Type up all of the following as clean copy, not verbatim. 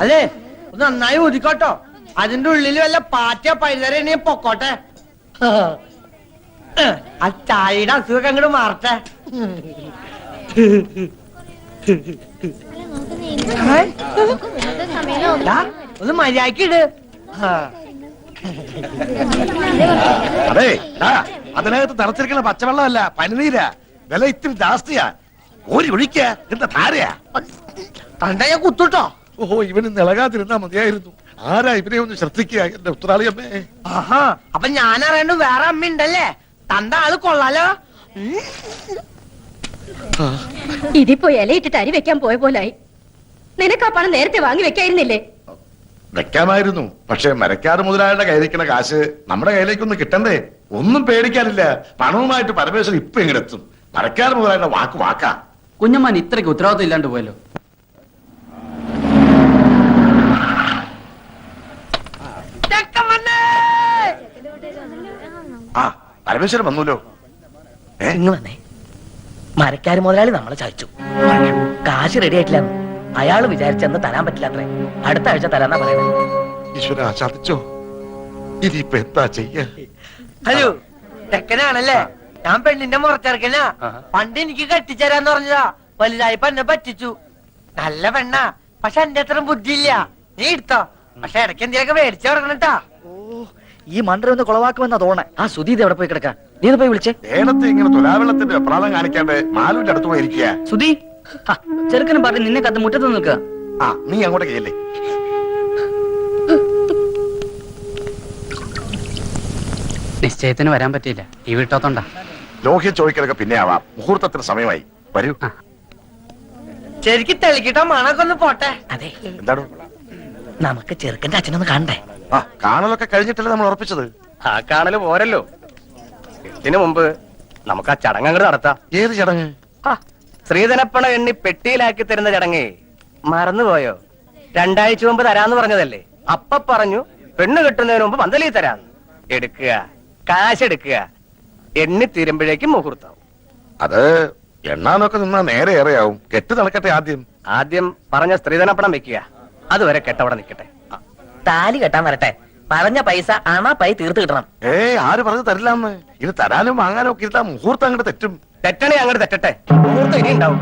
അതെ ഒന്ന് നന്നായി ഊതിക്കോട്ടോ. അതിന്റെ ഉള്ളിൽ വല്ല പാറ്റ പഴുതര പൊക്കോട്ടെ. ആ ചായയുടെ അസുഖം അങ്ങോട്ട് മാറട്ടെ. ഒന്ന് മര്യാദക്കിട്. അതെ അതിനകത്ത് തിളച്ചിരിക്കുന്ന പച്ചവെള്ളമല്ല, പനിനീരാ. വില ഇത്തിരി ജാസ്തിയാ. ഓരി ഒഴിക്ക എന്താ ധാരയാ. തണ്ട ഞാൻ കുത്തുട്ടോ. ഓഹോ, ഇവന് നിളകാതിരുന്നാ മതിയായിരുന്നു. ആരാ ഇവനെ ഒന്ന് ശ്രദ്ധിക്കുക എന്റെ ഉത്തരാളി അമ്മേ. ആഹാ, അപ്പൊ ഞാൻ അറിയണ്ട വേറെ അമ്മ ഉണ്ടല്ലേ. തണ്ട ആള് കൊള്ളാലോ. ഇതിപ്പോ ഇലയിട്ടിട്ട് അരി വെക്കാൻ പോയ പോലായി. നിനക്ക് ആ പണം നേരത്തെ വാങ്ങി വെക്കായിരുന്നില്ലേ? വെക്കാമായിരുന്നു, പക്ഷെ മരക്കാട് മുതലാളിയുടെ കയ്യിലിരിക്കുന്ന കാശ് നമ്മുടെ കയ്യിലേക്കൊന്നും കിട്ടണ്ടേ. ഒന്നും പേടിക്കാനില്ല. പണവുമായിട്ട് പരമേശ്വരൻ ഇപ്പൊ എങ്ങനെത്തും. മരക്കാട് മുതലാളിയുടെ വാക്ക് വാക്കാ. കുഞ്ഞമ്മാൻ ഇത്രയ്ക്ക് ഉത്തരവാദിത്വം ഇല്ലാണ്ട് പോയല്ലോ. ആ പരമേശ്വരൻ വന്നൂലോ. വന്നേ. മരക്കാര് മുതലാളി നമ്മളെ ചതിച്ചു. കാശ് റെഡി ആയിട്ടില്ല. അയാള് വിചാരിച്ചെന്ന് തരാൻ പറ്റില്ല അത്രേ. അടുത്ത ആഴ്ച തരാന്നാ പറയുന്നത്. ഈശ്വരാ, ചതിച്ചോ? ഇനിയിപ്പൊ എന്താ ചെയ്യാ? ഹലോ, ചെക്കനാണല്ലേ? ഞാൻ പെണ്ണിന്റെ മുറച്ചിറക്കനാ. പണ്ട് എനിക്ക് കെട്ടിച്ചേരാന്ന് പറഞ്ഞതാ. വലുതായപ്പോ എന്നെ പറ്റിച്ചു. നല്ല പെണ്ണാ, പക്ഷെ എന്റെ അത്ര ബുദ്ധിയില്ല. നീ എടുത്തോ, പക്ഷെ ഇടയ്ക്ക് എന്തെങ്കിലുമൊക്കെ മേടിച്ചു കൊടുക്കണട്ടാ. ഈ മണ്ടര ഒന്ന് കുളവാക്കുമെന്നാ തോന്നേ. ആ സുധീത് എവിടെ പോയി കിടക്കാ? നീ ഒന്ന് പോയി വിളിച്ചേ. ഏണത്ത് ഇങ്ങനെ തുലാവെള്ളത്തിന്റെ വെപ്രാളം കാണിക്കാണ്ട് മാലുവിന്റെ അടുത്ത് പോയിരിക്കുക. സുധി, ചെറുക്കനും പറഞ്ഞ് നിന്നെ കത്ത് മുറ്റത്ത് നിൽക്കുക. ആ നീ അങ്ങോട്ട് കയല്ലേ. നിശ്ചയത്തിന് വരാൻ പറ്റിയില്ല, ഈ വീട്ടോത്തോണ്ടാ. ലോഹ്യ ചോദിക്കലൊക്കെ പിന്നെ ആവാം. മുഹൂർത്തത്തിന് സമയമായി. വരൂ. ശരിക്കും തെളിക്കിട്ടോ മണൊക്കെ ഒന്ന് പോട്ടെ. അതെ, എന്താണ്? നമുക്ക് ചെറുക്കന്റെ അച്ഛനൊന്ന് കാണണ്ടേ? ആ കാണലൊക്കെ കഴിഞ്ഞിട്ടല്ലേ നമ്മൾ ഉറപ്പിച്ചത്. ആ കാണല് പോരല്ലോ. ഇതിനു മുമ്പ് നമുക്ക് ആ ചടങ്ങ് അങ്ങോട്ട് നടത്താം. ഏത് ചടങ്ങ്? ശ്രീധനപ്പണ എണ്ണി പെട്ടിയിലാക്കി തരുന്ന ചടങ്ങേ. മറന്നുപോയോ? 2 ആഴ്ച മുമ്പ് തരാന്ന് പറഞ്ഞതല്ലേ. അപ്പ പറഞ്ഞു പെണ്ണ് കെട്ടുന്നതിന് മുമ്പ് പന്തലി തരാന്ന്. എടുക്കുക, കാശ് എടുക്കുക. എണ്ണി തീരുമ്പോഴേക്കും മുഹൂർത്താവും. അത് എണ്ണാനൊക്കെ നിന്നാ നേരെ ഏറെയാവും. കെട്ട് നടക്കട്ടെ ആദ്യം. ആദ്യം പറഞ്ഞ സ്ത്രീധനപ്പണം വെക്കുക. അതുവരെ കെട്ടവിടെ നിൽക്കട്ടെ. താലി കെട്ടാൻ വരട്ടെ. പറഞ്ഞ പൈസ പൈ തീർത്ത് കിട്ടണം. ആര് പറഞ്ഞു തരില്ലാന്ന്? ഇത് തരാനും വാങ്ങാനും ഒക്കെ ഇരുത്താ മുഹൂർത്തം അങ്ങോട്ട് തെറ്റും. തെറ്റണേ അങ്ങോട്ട് തെറ്റട്ടെ. മുഹൂർത്തം ഇനി ഉണ്ടാവും.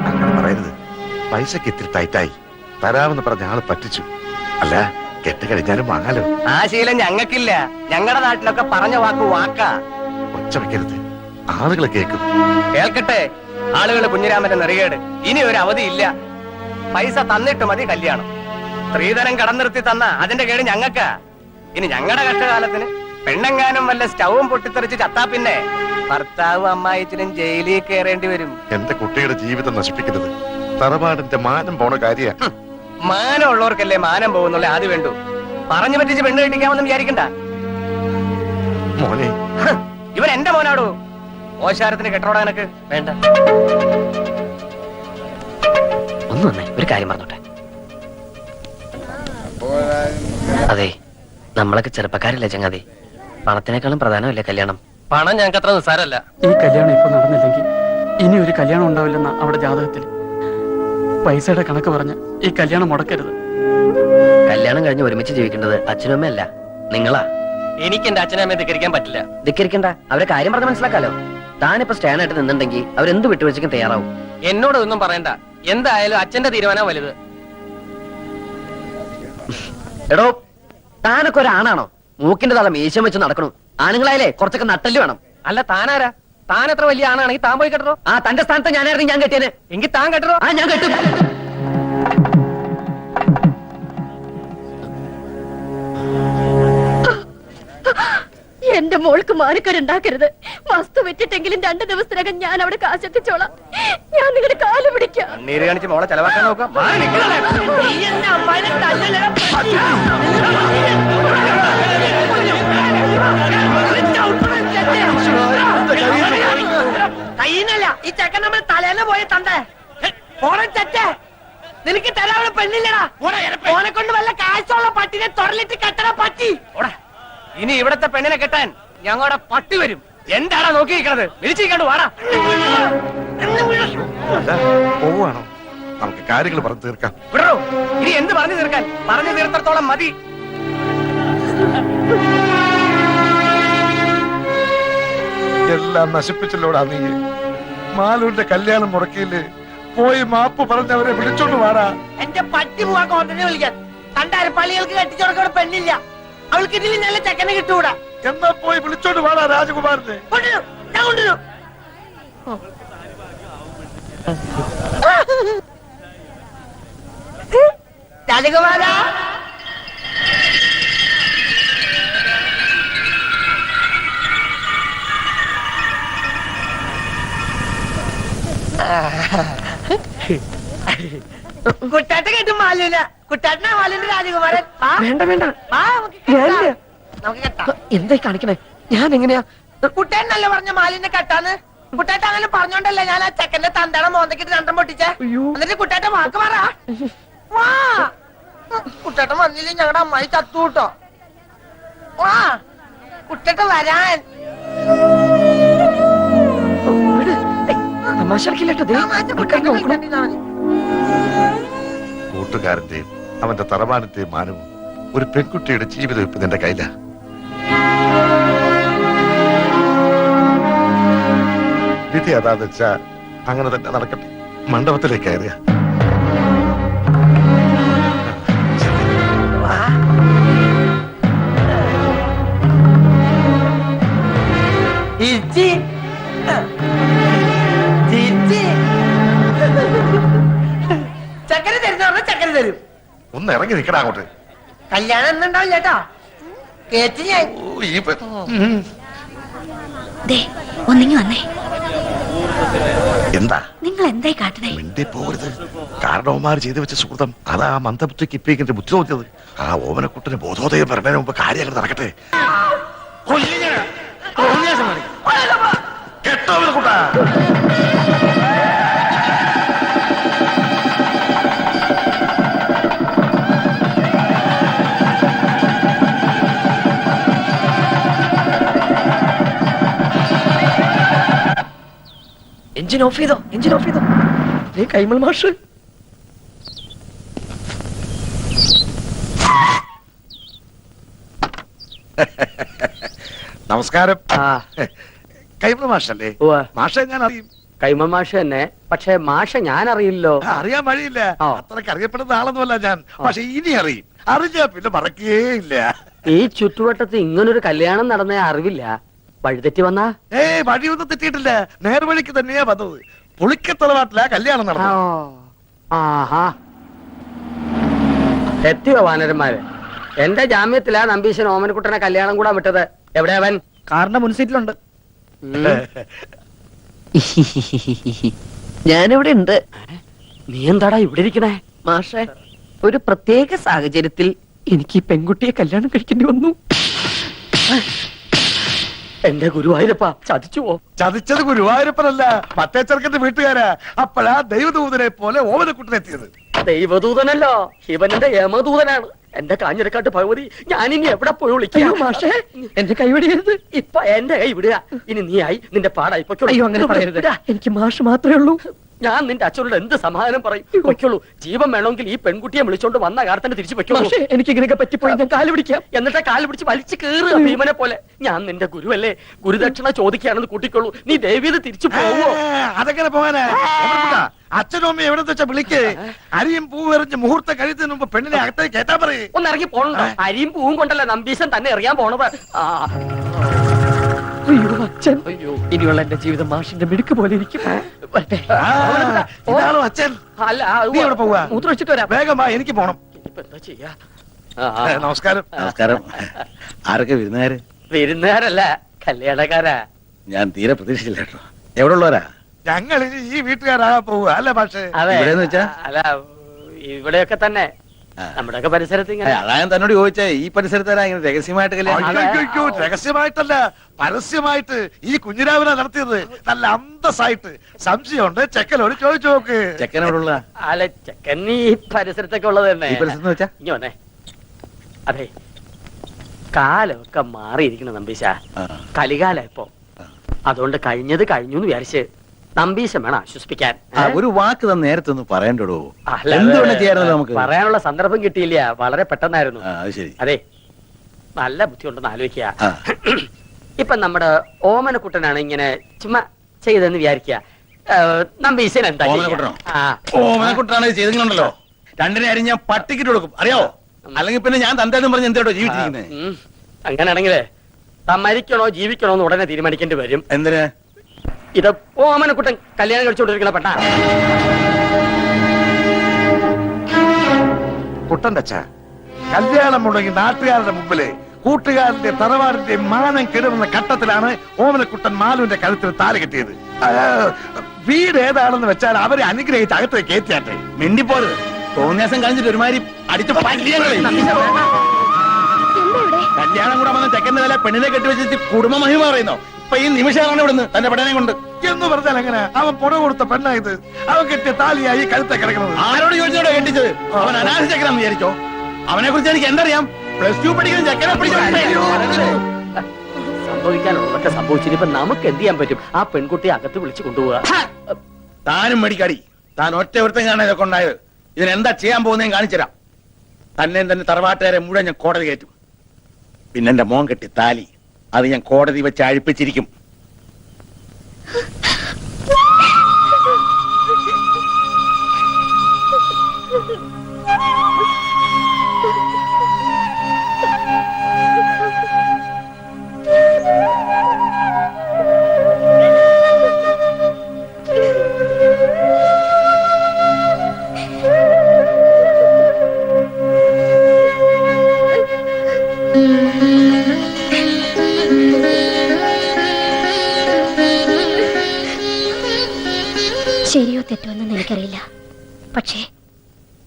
അങ്ങനെ പറയരുത്. പൈസക്ക് ഇത്തിരി ടൈറ്റായി. തരാമെന്ന് പറഞ്ഞ ആള് പറ്റിച്ചു. അല്ല, കെട്ട് കഴിഞ്ഞാലും വാങ്ങാലോ. ആ ശീലം ഞങ്ങൾക്കില്ല. ഞങ്ങളുടെ നാട്ടിലൊക്കെ പറഞ്ഞ വാക്ക് വാക്കാ. ഒച്ച വെക്കരുത്, ആളുകളെ കേൾക്കും. കേൾക്കട്ടെ ആളുകൾ. കുഞ്ഞിരാമന്റെ നെറികേട്. ഇനി ഒരു അവധിയില്ല. പൈസ തന്നിട്ട് മതി കല്യാണം. സ്ത്രീധനം കടം നിർത്തി തന്ന അതിന്റെ കേട് ഞങ്ങൾക്കാ. ഇനി ഞങ്ങളുടെ കഷ്ടകാലത്തിന് പെണ്ണെങ്ങാനും വല്ല സ്റ്റൗവും പൊട്ടിത്തെറിച്ച് ചത്താ പിന്നെ ഭർത്താവും അമ്മായിച്ചിനും ജയിലിൽ കയറേണ്ടി വരും. എന്റെ കുട്ടിയുടെ ജീവിതം നശിപ്പിക്കരുത്. തറവാടിന്റെ മാനം പോണ കാര്യ. മാനം ഉള്ളവർക്കല്ലേ മാനം പോകുന്നുള്ള ആദ്യം വേണ്ടു. പറഞ്ഞു പറ്റിച്ച് പെണ്ണ് കെട്ടിക്കാമെന്ന് വിചാരിക്കണ്ട. മോനെ, ഇവൻ എന്റെ മോനാടോ. ഓശാരത്തിന് കെട്ടോടാ എനക്ക് വേണ്ട. ഒന്ന് വന്നേ, ഒരു കാര്യം പറഞ്ഞോട്ടെ. അതെ, നമ്മളൊക്കെ ചെറുപ്പക്കാരല്ലേ ചങ്ങാതി. പണത്തിനേക്കാളും പ്രധാനമല്ലേ കല്യാണം? പണം ഞങ്ങൾക്ക് അത്ര നിസ്സാരല്ല. ഈ കല്യാണം ഇപ്പൊ നടന്നില്ലെങ്കിൽ ഇനി ഒരു കല്യാണം ഉണ്ടാവില്ലെന്ന അവിടെ ജാതകത്തിൽ. പൈസയുടെ കണക്ക് പറഞ്ഞ് ഈ കല്യാണം മുടക്കരുത്. കല്യാണം കഴിഞ്ഞ് ഒരുമിച്ച് ജീവിക്കേണ്ടത് അച്ഛനും അമ്മയല്ല, നിങ്ങളാ. എനിക്ക് എന്റെ അച്ഛനെ അമ്മയെ ധിക്കരിക്കാൻ പറ്റില്ല. ധിക്കരിക്കണ്ട, അവരെ കാര്യം പറഞ്ഞ് മനസ്സിലാക്കാലോ. താനിപ്പോ സ്റ്റാൻഡായിട്ട് നിന്നുണ്ടെങ്കിൽ അവരെന്ത് വിട്ടുവീഴ്ചയ്ക്കും തയ്യാറാവും. എന്നോട് ഒന്നും പറയണ്ട. എന്തായാലും അച്ഛന്റെ തീരുമാനം വലുത്. എടോ, താനൊക്കെ ഒരാണാണോ? മൂക്കിന്റെ തല മീശം വെച്ച് നടക്കണു. ആണുങ്ങളായാലേ കുറച്ചൊക്കെ നട്ടല് വേണം. അല്ല താനാരാ? താൻ എത്ര വലിയ ആണാണെങ്കിൽ താൻ പോയി കെട്ടറോ. ആ തന്റെ സ്ഥാനത്ത് ഞാനായിരുന്നു ഞാൻ കെട്ടിയത്. എങ്കിൽ താൻ കെട്ടറോ. ആ ഞാൻ കെട്ടും. എന്റെ മോൾക്ക് മാനക്കേടുണ്ടാക്കരുത്. വസ്തു വിറ്റിട്ടെങ്കിലും 2 ദിവസത്തിനകം ഞാൻ അവിടെ കാശെത്തിച്ചോളാം. ഞാൻ നിങ്ങളുടെ കാല് പിടിക്കാം. കണ്ണീര് കാണിച്ച് മോളെ ചെലവാക്കാൻ നോക്കാം. കയ്യിന്നല്ല, ഈ ചെക്കൻ നമ്മൾ തലേന്ന് പോയി തണ്ടേ. ഓണം തെറ്റേ. നിനക്ക് തരാനുള്ള പെണ്ണില്ലടാ. ഓനെ കൊണ്ട് വല്ല കാശുള്ള പട്ടിനെ തൊടലിട്ട് കെട്ടണ പട്ടി. ഇനി ഇവിടത്തെ പെണ്ണിനെ കെട്ടാൻ ഞങ്ങളുടെ പട്ടി വരും. എന്താടാ നോക്കിയിരിക്കണത്? വിളിച്ചിരിക്കണ്ടു വാടാ. പോവാണോ? നമുക്ക് കാര്യങ്ങൾ പറഞ്ഞു തീർക്കാം. വിടോ, ഇനി എന്ത് പറഞ്ഞു തീർക്കാൻ? പറഞ്ഞു തീർത്തത്തോളം മതി. എല്ലാം നശിപ്പിച്ചല്ലോടാ നീ. മാലൂരിന്റെ കല്യാണം മുടക്കിയില്ലേ? പോയി മാപ്പ് പറഞ്ഞവരെ വിളിച്ചോണ്ട് വാടാ. എന്റെ പട്ടി പോവാ കോട്ടനെ വിളിക്കാൻ. കണ്ടാരപ്പള്ളികൾക്ക് കെട്ടിച്ചോടക്കോടെ പെണ്ണില്ല. അവൾക്ക് ഇതിൽ നല്ല ചെക്കനെ കിട്ടൂടാ. എന്നാ പോയി വിളിച്ചോണ്ട് വാടാ രാജകുമാരനെ. കൊണ്ടുവരും, ഞാൻ കൊണ്ടുവരും. രാജകുമാര, കുട്ടാട്ട കേട്ടും മാലൂല. കുട്ടാട്ടനാ മാലൂന്റെ രാജകുമാരൻ. വേണ്ട വേണ്ട, വാ, നമുക്ക് കെട്ടാം. നമുക്ക് കെട്ടാം. എന്തായി കാണിക്കണേ? ഞാൻ എങ്ങനെയാ? കുട്ടേനല്ലേ പറഞ്ഞ മാലിന്റെ കെട്ടാന്ന്? കുട്ടേട്ട അങ്ങനെ പറഞ്ഞോണ്ടല്ലേ ഞാൻ ആ ചെക്കന്റെ തന്തട മോന്തക്കിട്ട് രണ്ടും പൊട്ടിച്ചേ. എന്നിട്ട് കുട്ടേട്ട വാക്ക് പറ. വാ, കുട്ടേട്ടൻ വന്നില്ലേ ഞങ്ങളുടെ അമ്മായി ചത്തു കൂട്ടോ. വാ, കുട്ടേട്ട വരാൻ. കൂട്ടുകാരന്റെയും അവന്റെ തറവാനത്തെയും മാനവും ഒരു പെൺകുട്ടിയുടെ ജീവിതം ഇപ്പൊ നിന്റെ കയ്യില. വിധി അതാന്ന് വെച്ചാ അങ്ങനെ തന്നെ നടക്കട്ടെ. മണ്ഡപത്തിലേക്ക് കയറുക. ചിരിച്ചി. ചിരിച്ചി. ചക്കര തരുന്ന പറഞ്ഞ ചക്കര തരും. ഒന്ന് ഇറങ്ങി നിൽക്കടാ അങ്ങോട്ട്. കല്യാണം എന്നുണ്ടാവും ചേട്ടാ. കേട്ട് ഞാൻ. ഓ, ഈ പെ- ഒന്നിങ്ങി വന്നേ. എന്താ നിങ്ങൾ എന്തായി കാട്ടണേ? മിണ്ടി പോകരുത്. കാരണവന്മാർ ചെയ്തു വെച്ച സുഹൃതം അതാ മന്ദബുദ്ധിക്ക് ഇപ്പിക്കിന്റെ ബുദ്ധി തോന്നിയത്. ആ ഓമനക്കുട്ടന് ബോധോദയം പറഞ്ഞതിന് മുമ്പ് കാര്യങ്ങൾ നടക്കട്ടെ. കേട്ടോ കുട്ടാ? എഞ്ചിൻ ഓഫ് ചെയ്തോ, എഞ്ചിൻ ഓഫ് ചെയ്തോ. കൈമൾ മാഷ് നമസ്കാരം. ആ കൈമൾ മാഷല്ലേ? ഉവ്വ. മാഷെ ഞാൻ അറിയും. കൈമ മാഷ തന്നെ, പക്ഷെ മാഷ ഞാൻ അറിയില്ലോ. അറിയാൻ വഴിയില്ല. ആ. അത്രക്ക് അറിയപ്പെടുന്ന ആളൊന്നുമല്ല ഞാൻ. പക്ഷെ ഇനി അറിയും. അറിഞ്ഞാ പിന്നെ മറക്കേ ഇല്ല. ഈ ചുറ്റുവട്ടത്ത് ഇങ്ങനൊരു കല്യാണം നടന്ന അറിവില്ല. വഴിതെറ്റി വന്നാ വഴിയൊന്നും തെറ്റിയിട്ടില്ല. നേർവഴിക്ക് തന്നെയാ വന്നത്. പുളിക്കത്തറവാട്ടിലാ കല്യാണം നടന്നത്. ആഹാ, എത്തിയോ വാനരന്മാര്? എന്റെ ജാമ്യത്തിലാ നമ്പീശൻ ഓമനക്കുട്ടനെ കല്യാണം കൂടാൻ വിട്ടത്. എവിടെ അവൻ? കാറിന്റെ മുൻസീറ്റിലുണ്ട്. ഉം. ഞാനിവിടെ ഉണ്ട്. നീ എന്താടാ ഇവിടെ ഇരിക്കണേ? മാഷെ, ഒരു പ്രത്യേക സാഹചര്യത്തിൽ എനിക്ക് ഈ പെൺകുട്ടിയെ കല്യാണം കഴിക്കേണ്ടി വന്നു. എന്റെ ഗുരുവായൂരപ്പ ചതിച്ചുവോ? ചതിച്ചത് ഗുരുവായൂരപ്പനല്ല, മറ്റേ ചെറുക്കന്റെ വീട്ടുകാരാ. അപ്പോഴാ ദൈവദൂതനെ പോലെ ഓമനക്കുട്ടനെത്തിയത്. ദൈവദൂതനല്ലോ, ഇവനെന്റെ യമദൂതനാണ്. എന്റെ കാഞ്ഞിരക്കാട്ട് ഭഗവതി, ഞാനിനി എവിടെ പോയി വിളിക്കാം? മാഷെ, എന്റെ കൈവടിയരുത്. ഇപ്പൊ എന്റെ കൈ വിടുക. ഇനി നീയായി നിന്റെ പാടായി പൊയ്ക്കോളൂ. അയ്യോ, അങ്ങനെ പറയരുത്. എനിക്ക് മാഷ് മാത്രമേ ഉള്ളൂ. ഞാൻ നിന്റെ അച്ഛനോട് എന്ത് സമാധാനം പറയും? പൊയ്ക്കോളൂ. ജീവൻ വേണമെങ്കിൽ ഈ പെൺകുട്ടിയെ വിളിച്ചോണ്ട് വന്ന കാലത്തന്നെ തിരിച്ചു പൊയ്ക്കോളൂ. മാഷെ, എനിക്ക് ഇങ്ങനെയൊക്കെ പറ്റിപ്പോയി. ഞാൻ കാല് പിടിക്കാം. എന്നിട്ട് കാല് പിടിച്ച് വലിച്ചു കേറുക ഭീമനെ പോലെ. ഞാൻ നിന്റെ ഗുരുവല്ലേ, ഗുരുദക്ഷിണ ചോദിക്കുകയാണെന്ന് കൂട്ടിക്കൊള്ളൂ. നീ ദേവീത് തിരിച്ചു പോവോ? അതെങ്ങനെ പോകാനാ? അച്ഛനും അമ്മയും എവിടെ വെച്ചാ വിളിക്കേ. അരിയും പൂവെറിഞ്ഞ് മുഹൂർത്തം കഴിയുന്നതിന് മുമ്പ് പെണ്ണിനെ അകത്തേക്ക് കേട്ടാ പറയേ. ഒന്ന് ഇറങ്ങി പോണോ? അരിയും പൂവും കൊണ്ടല്ല നമ്പീശൻ തന്നെ എറിയാൻ പോണത്. ആ, അയ്യോ അച്ഛൻ, അയ്യോ. ഇനിയുള്ള എന്റെ ജീവിതം മാഷിന്റെ മിടുക്ക് പോലെ ഇരിക്കും. വരട്ടെ. ഇതാണോ അച്ഛൻ? അല്ല, നീ എവിടെ പോവാ? മൂത്രമൊഴിച്ചിട്ട് വരാം. വേഗം വാ, എനിക്ക് പോണം. ഇനിയിപ്പോ എന്താ ചെയ്യാ? നമസ്കാരം. നമസ്കാരം. ആരൊക്കെ വിരുന്നുകാര്? വിരുന്നുകാരല്ല, കല്യാണക്കാരാ. ഞാൻ തീരെ പ്രതീക്ഷിച്ചില്ല കേട്ടോ. എവിടെ ഉള്ളവരാ? ഞങ്ങൾ ഇനി ഈ വീട്ടുകാരാകാൻ പോവുക അല്ലേ പക്ഷേ? അതെ, ഇവിടെന്ന് വെച്ചാ? അല്ല, ഇവിടെയൊക്കെ തന്നെ ആ. നമ്മുടെയൊക്കെ പരിസരത്ത് ഇങ്ങനെ. അതാ ഞാൻ തന്നോട് ചോദിച്ചേ, ഈ പരിസരത്താരാ ഇങ്ങനെ രഹസ്യമായിട്ട് കല്യാണം? അയ്യോ, രഹസ്യമായിട്ടല്ല, പരസ്യമായിട്ട് ഈ കുഞ്ഞിരാവിനെ നടത്തിയത്. നല്ല അന്തസ്സായിട്ട്. സംശയമുണ്ട്, ചെക്കനോട് ചോദിച്ചു നോക്ക്. ചെക്കനോടുള്ള അല്ല, ചെക്കൻ ഈ പരിസരത്തൊക്കെ ഉള്ളത് തന്നെ. ഈ പരിസരത്ത് വെച്ചാ? ഇനി വന്നേ. അതെ, കാലമൊക്കെ മാറിയിരിക്കണം നമ്പീശ. ആ. കലികാല ഇപ്പൊ. അതുകൊണ്ട് കഴിഞ്ഞത് കഴിഞ്ഞു എന്ന് വിചാരിച്ച് നമ്പീശം വേണം ആശ്വസിപ്പിക്കാൻ. ഒരു വാക്ക് തന്നെ നേരത്തെ ഒന്ന് പറയണ്ടോ? അല്ല, എന്തുകൊണ്ട് ചെയ്യാറുണ്ടല്ലോ നമുക്ക്? പറയാനുള്ള സന്ദർഭം കിട്ടിയില്ല, വളരെ പെട്ടെന്നായിരുന്നു. അത് ശരി. അതെ, നല്ല ബുദ്ധി ഉണ്ടെന്ന് ആലോചിക്കുക. ആ. ഇപ്പൊ നമ്മുടെ ഓമനക്കുട്ടനാണ് ഇങ്ങനെ ചുമ്മാ ചെയ്തെന്ന് വിചാരിക്കുക. നമ്പീശൻ എന്താ ഓമനക്കുട്ടനോ? ആ, ഓമനക്കുട്ടനാണ് ചെയ്തിട്ടുണ്ടല്ലോ. രണ്ടിനെ അരി ഞാൻ പട്ടിക്കിട്ട് കൊടുക്കും, അറിയാവോ? അല്ലെങ്കിൽ പിന്നെ ഞാൻ തന്തേന്നും പറഞ്ഞ് എന്തോ ജീവിച്ചിരിക്കുന്നത്. അങ്ങനെയാണെങ്കിലേ താൻ മരിക്കണോ ജീവിക്കണോ എന്ന് ഉടനെ തീരുമാനിക്കേണ്ടി വരും. എന്തിനാ? ഇത് ഓമനക്കുട്ടൻ കല്യാണം കഴിച്ചുകൊണ്ടിരിക്കണ പെട്ടാ. കുട്ടന്റെ അച്ഛ കല്യാണം മുടങ്ങി നാട്ടുകാരുടെ മുമ്പില് കൂട്ടുകാരന്റെ തറവാടിന്റെ മാനം കെടുന്ന ഘട്ടത്തിലാണ് ഓമനക്കുട്ടൻ മാലുവിന്റെ കഴുത്തിൽ താലി കെട്ടിയത്. വീട് ഏതാണെന്ന് വെച്ചാൽ അവരെ അനുഗ്രഹിച്ച് അകത്തേക്ക് കയറ്റിയാട്ടെ. മിണ്ടിപ്പോരുത്. തോന്നിയാസം കഴിഞ്ഞിട്ട് ഒരുമാതിരി അടിച്ച് പല്ലിയങ്ങളെ. എന്താ ഇവിടെ? കല്യാണം കൂടെ വന്ന ചെക്കന്റെ തല പെണ്ണിനെ കെട്ടിവെച്ചിട്ട് കുടുംബ മഹിമ പറയുന്നോ? ഇപ്പൊ ഈ നിമിഷമാണ് ഇവിടുന്ന് തന്റെ പെടനെ കൊണ്ട് എന്ന് പറഞ്ഞാൽ എങ്ങനെ? അവൻ പുറ കൊടുത്ത പെണ്ണായത്. അവൻ കെട്ടിയ താലിയായി കഴുത്തെ കിടക്കുന്നത്. ആരോട് ചോദിച്ചോടോ കെട്ടിച്ചത്? അവൻ അനാഥ ചെക്കനാന്ന് വിചാരിച്ചോ? അവനെ കുറിച്ച് എനിക്ക് എന്തറിയാം? +2 പഠിക്കുന്ന ചെക്കനെ സംഭവിക്കാനുള്ളതൊക്കെ സംഭവിച്ചിട്ട് ഇപ്പൊ നമുക്ക് എന്ത് ചെയ്യാൻ പറ്റും? ആ പെൺകുട്ടിയെ അകത്ത് വിളിച്ചു കൊണ്ടുപോവുക. താനും മേടിക്കാടി. താൻ ഒറ്റ ഒരുത്തം കാണാൻ ഇതൊക്കെ ഉണ്ടായത്. ഇതിനെന്താ ചെയ്യാൻ പോകുന്നതെന്ന് കാണിച്ചുതരാം. തന്നെ തന്നെ തറവാട്ടുകാരെ മുഴുവൻ ഞാൻ കോടതി കയറ്റും. പിന്നെ എന്റെ മോൻ കെട്ടി താലി അത് ഞാൻ കോടതി വെച്ച് അഴിപ്പിച്ചിരിക്കും. ശരിയോ തെറ്റോ എന്ന് എനിക്കറിയില്ല. പക്ഷേ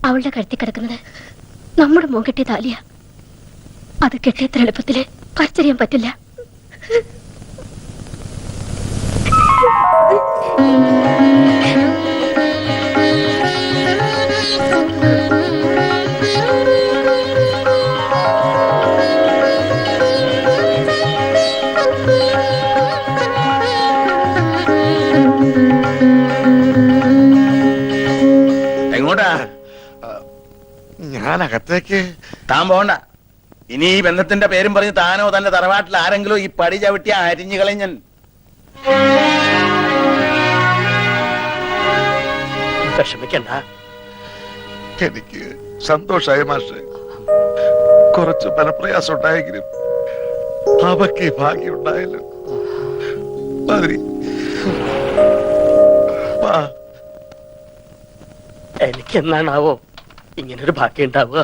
അവളുടെ കഴുത്തി കിടക്കുന്നത് നമ്മുടെ മോൻ കെട്ടിയ താലിയ. അത് കെട്ടിയത്ര എളുപ്പത്തില് പറിച്ചറിയാൻ പറ്റില്ല. എങ്ങോട്ടാ? ഞാൻ അകത്തേക്ക്. താൻ പോണ്ട. ഇനി ഈ ബന്ധത്തിന്റെ പേരും പറഞ്ഞ് താനോ തന്റെ തറവാട്ടിൽ ആരെങ്കിലും ഈ പടി ചവിട്ടി അരിഞ്ഞു കളഞ്ഞൻ. വിഷമിക്കണ്ട. എനിക്ക് സന്തോഷായ മാഷെ. കുറച്ച് ഫലപ്രയാസം ഉണ്ടായെങ്കിലും അവക്ക് ഭാഗ്യം ഉണ്ടായല്ലോ. മതി. എനിക്കെന്നാണാവോ ഇങ്ങനൊരു ഭാഗ്യം ഉണ്ടാവുക?